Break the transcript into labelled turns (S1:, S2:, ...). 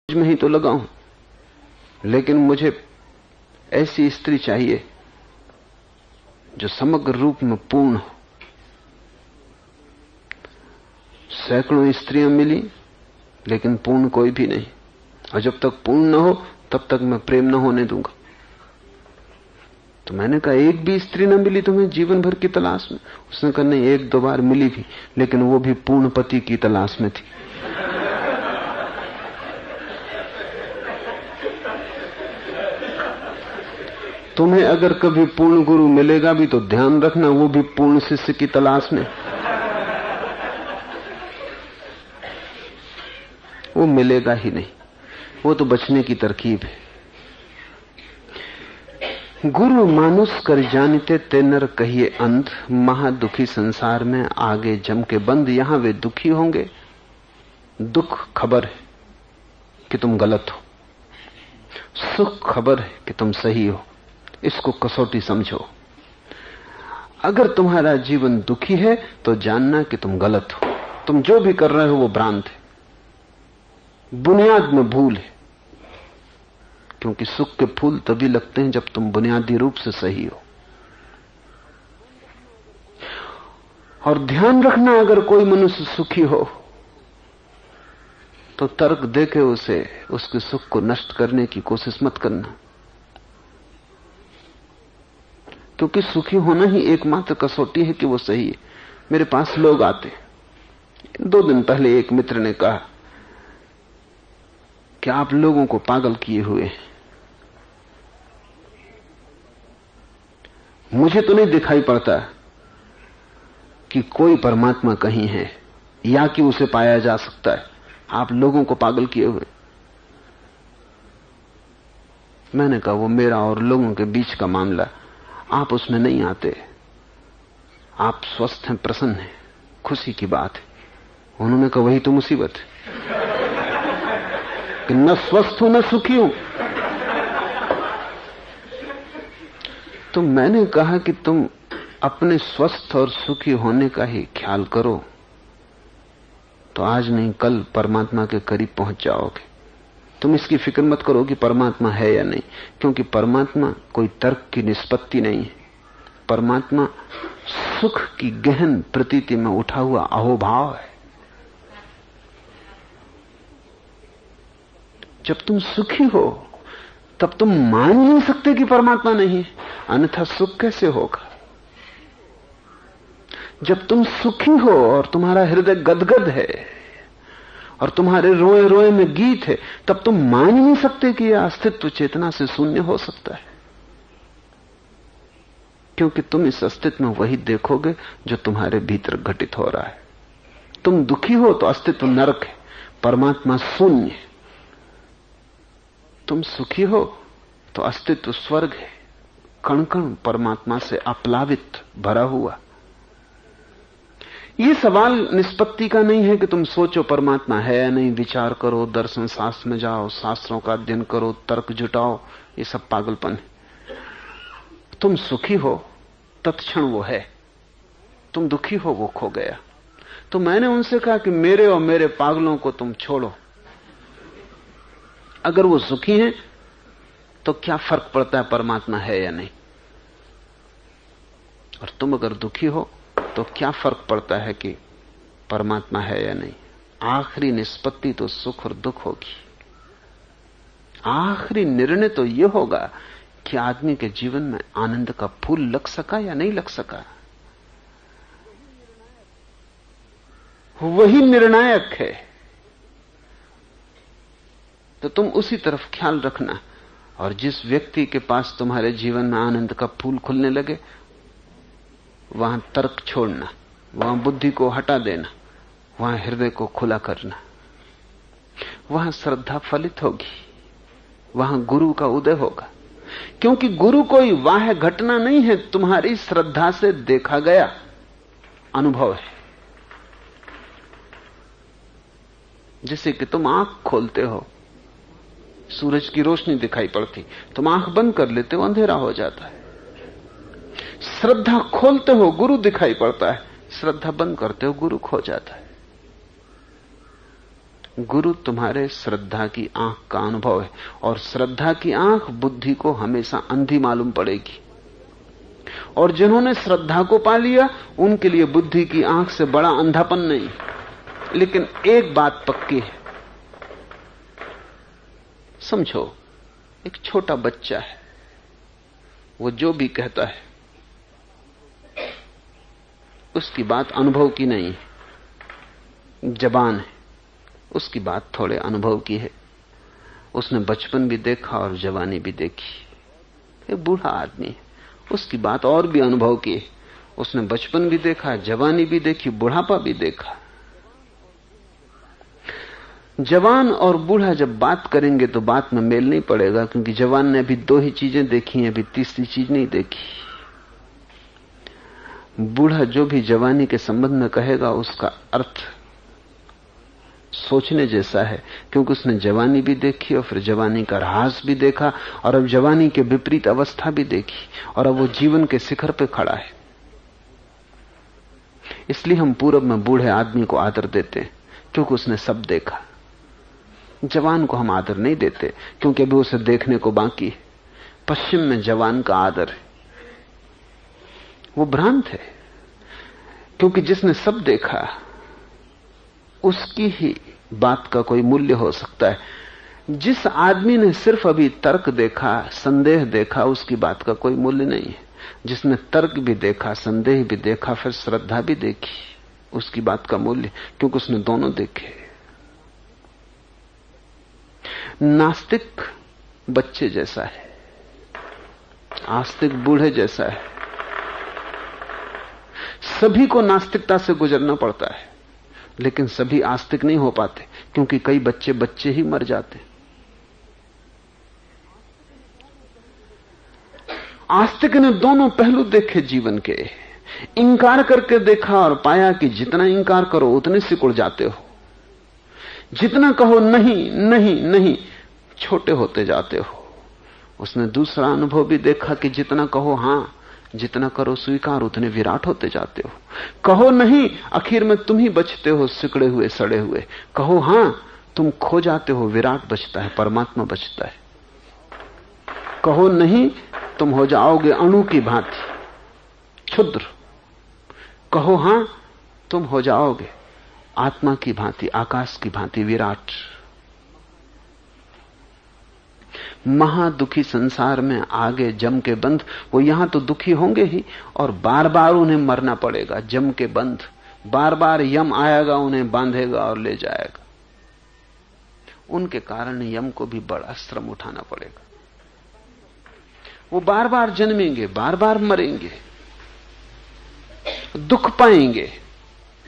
S1: में ही तो लगा हूं, लेकिन मुझे ऐसी स्त्री चाहिए जो समग्र रूप में पूर्ण हो। सैकड़ों स्त्रियां मिली, लेकिन पूर्ण कोई भी नहीं। और जब तक पूर्ण न हो तब तक मैं प्रेम न होने दूंगा। तो मैंने कहा, एक भी स्त्री न मिली तुम्हें जीवन भर की तलाश में? उसने कहा, नहीं, एक दो बार मिली भी, लेकिन वो भी पूर्ण पति की तलाश में थी। तुम्हें अगर कभी पूर्ण गुरु मिलेगा भी तो ध्यान रखना, वो भी पूर्ण शिष्य की तलाश में। वो मिलेगा ही नहीं, वो तो बचने की तरकीब है। गुरु मानुष कर जानते ते नर कहिए अंध, महा दुखी संसार में आगे जम के बंद। यहां वे दुखी होंगे, दुख खबर है कि तुम गलत हो, सुख खबर है कि तुम सही हो। इसको कसौटी समझो। अगर तुम्हारा जीवन दुखी है तो जानना कि तुम गलत हो। तुम जो भी कर रहे हो वो भ्रांत है, बुनियाद में भूल है। क्योंकि सुख के फूल तभी लगते हैं जब तुम बुनियादी रूप से सही हो। और ध्यान रखना, अगर कोई मनुष्य सुखी हो तो तर्क देके उसे उसके सुख को नष्ट करने की कोशिश मत करना, क्योंकि सुखी होना ही एकमात्र कसौटी है कि वो सही है। मेरे पास लोग आते, 2 दिन पहले एक मित्र ने कहा कि आप लोगों को पागल किए हुए हैं। मुझे तो नहीं दिखाई पड़ता कि कोई परमात्मा कहीं है या कि उसे पाया जा सकता है। आप लोगों को पागल किए हुए। मैंने कहा, वो मेरा और लोगों के बीच का मामला, आप उसमें नहीं आते। आप स्वस्थ हैं, प्रसन्न हैं, खुशी की बात है। उन्होंने कहा, वही तो मुसीबत है कि न स्वस्थ हूं न सुखी हूं। तो मैंने कहा कि तुम अपने स्वस्थ और सुखी होने का ही ख्याल करो तो आज नहीं कल परमात्मा के करीब पहुंच जाओगे। तुम इसकी फिक्र मत करो कि परमात्मा है या नहीं, क्योंकि परमात्मा कोई तर्क की निष्पत्ति नहीं है। परमात्मा सुख की गहन प्रतीति में उठा हुआ अहोभाव है। जब तुम सुखी हो तब तुम मान नहीं सकते कि परमात्मा नहीं है, अन्यथा सुख कैसे होगा? जब तुम सुखी हो और तुम्हारा हृदय गदगद है और तुम्हारे रोए रोए में गीत है, तब तुम मान ही नहीं सकते कि यह अस्तित्व चेतना से शून्य हो सकता है। क्योंकि तुम इस अस्तित्व में वही देखोगे जो तुम्हारे भीतर घटित हो रहा है। तुम दुखी हो तो अस्तित्व नरक है, परमात्मा शून्य है। तुम सुखी हो तो अस्तित्व स्वर्ग है, कण कण परमात्मा से अप्लावित भरा हुआ। यह सवाल निष्पत्ति का नहीं है कि तुम सोचो परमात्मा है या नहीं, विचार करो, दर्शन शास्त्र में जाओ, शास्त्रों का अध्ययन करो, तर्क जुटाओ। ये सब पागलपन है। तुम सुखी हो तत्क्षण वो है, तुम दुखी हो वो खो गया। तो मैंने उनसे कहा कि मेरे और मेरे पागलों को तुम छोड़ो। अगर वो सुखी हैं तो क्या फर्क पड़ता है परमात्मा है या नहीं, और तुम अगर दुखी हो तो क्या फर्क पड़ता है कि परमात्मा है या नहीं। आखिरी निष्पत्ति तो सुख और दुख होगी। आखिरी निर्णय तो यह होगा कि आदमी के जीवन में आनंद का फूल लग सका या नहीं लग सका। वही निर्णायक है। तो तुम उसी तरफ ख्याल रखना। और जिस व्यक्ति के पास तुम्हारे जीवन में आनंद का फूल खुलने लगे, वहां तर्क छोड़ना, वहां बुद्धि को हटा देना, वहां हृदय को खुला करना। वहां श्रद्धा फलित होगी, वहां गुरु का उदय होगा। क्योंकि गुरु कोई बाह्य घटना नहीं है, तुम्हारी श्रद्धा से देखा गया अनुभव है। जैसे कि तुम आंख खोलते हो, सूरज की रोशनी दिखाई पड़ती, तुम आंख बंद कर लेते हो, अंधेरा हो जाता है। श्रद्धा खोलते हो, गुरु दिखाई पड़ता है। श्रद्धा बंद करते हो, गुरु खो जाता है। गुरु तुम्हारे श्रद्धा की आंख का अनुभव है, और श्रद्धा की आंख बुद्धि को हमेशा अंधी मालूम पड़ेगी। और जिन्होंने श्रद्धा को पा लिया उनके लिए बुद्धि की आंख से बड़ा अंधापन नहीं। लेकिन एक बात पक्की है, समझो, एक छोटा बच्चा है, वो जो भी कहता है उसकी बात अनुभव की नहीं है। जवान है, उसकी बात थोड़े अनुभव की है। उसने बचपन भी देखा और जवानी भी देखी। एक बूढ़ा आदमी है, उसकी बात और भी अनुभव की है। उसने बचपन भी देखा, जवानी भी देखी, बुढ़ापा भी देखा। जवान और बूढ़ा जब बात करेंगे तो बात में मेल नहीं पड़ेगा, क्योंकि जवान ने अभी दो ही चीजें देखी हैं, अभी तीसरी चीज नहीं देखी। बूढ़ा जो भी जवानी के संबंध में कहेगा उसका अर्थ सोचने जैसा है, क्योंकि उसने जवानी भी देखी और फिर जवानी का ह्रास भी देखा और अब जवानी के विपरीत अवस्था भी देखी, और अब वो जीवन के शिखर पे खड़ा है। इसलिए हम पूरब में बूढ़े आदमी को आदर देते हैं, क्योंकि उसने सब देखा। जवान को हम आदर नहीं देते, क्योंकि अभी उसे देखने को बाकी है। पश्चिम में जवान का आदर है, वो भ्रांत है, क्योंकि जिसने सब देखा उसकी ही बात का कोई मूल्य हो सकता है। जिस आदमी ने सिर्फ अभी तर्क देखा, संदेह देखा, उसकी बात का कोई मूल्य नहीं है। जिसने तर्क भी देखा, संदेह भी देखा, फिर श्रद्धा भी देखी, उसकी बात का मूल्य, क्योंकि उसने दोनों देखे। नास्तिक बच्चे जैसा है, आस्तिक बूढ़े जैसा है। सभी को नास्तिकता से गुजरना पड़ता है, लेकिन सभी आस्तिक नहीं हो पाते, क्योंकि कई बच्चे ही मर जाते। आस्तिक ने दोनों पहलू देखे जीवन के। इंकार करके देखा और पाया कि जितना इंकार करो उतने सिकुड़ जाते हो, जितना कहो नहीं नहीं नहीं छोटे होते जाते हो। उसने दूसरा अनुभव भी देखा कि जितना कहो हां, जितना करो स्वीकार, उतने विराट होते जाते हो। कहो नहीं, आखिर में तुम ही बचते हो सिकड़े हुए सड़े हुए। कहो हां, तुम खो जाते हो, विराट बचता है, परमात्मा बचता है। कहो नहीं, तुम हो जाओगे अणु की भांति क्षुद्र। कहो हां, तुम हो जाओगे आत्मा की भांति, आकाश की भांति विराट। महादुखी संसार में आगे जम के बंध, वो यहां तो दुखी होंगे ही, और बार बार उन्हें मरना पड़ेगा। जम के बंध, बार बार यम आएगा, उन्हें बांधेगा और ले जाएगा। उनके कारण यम को भी बड़ा श्रम उठाना पड़ेगा। वो बार बार जन्मेंगे, बार बार मरेंगे, दुख पाएंगे,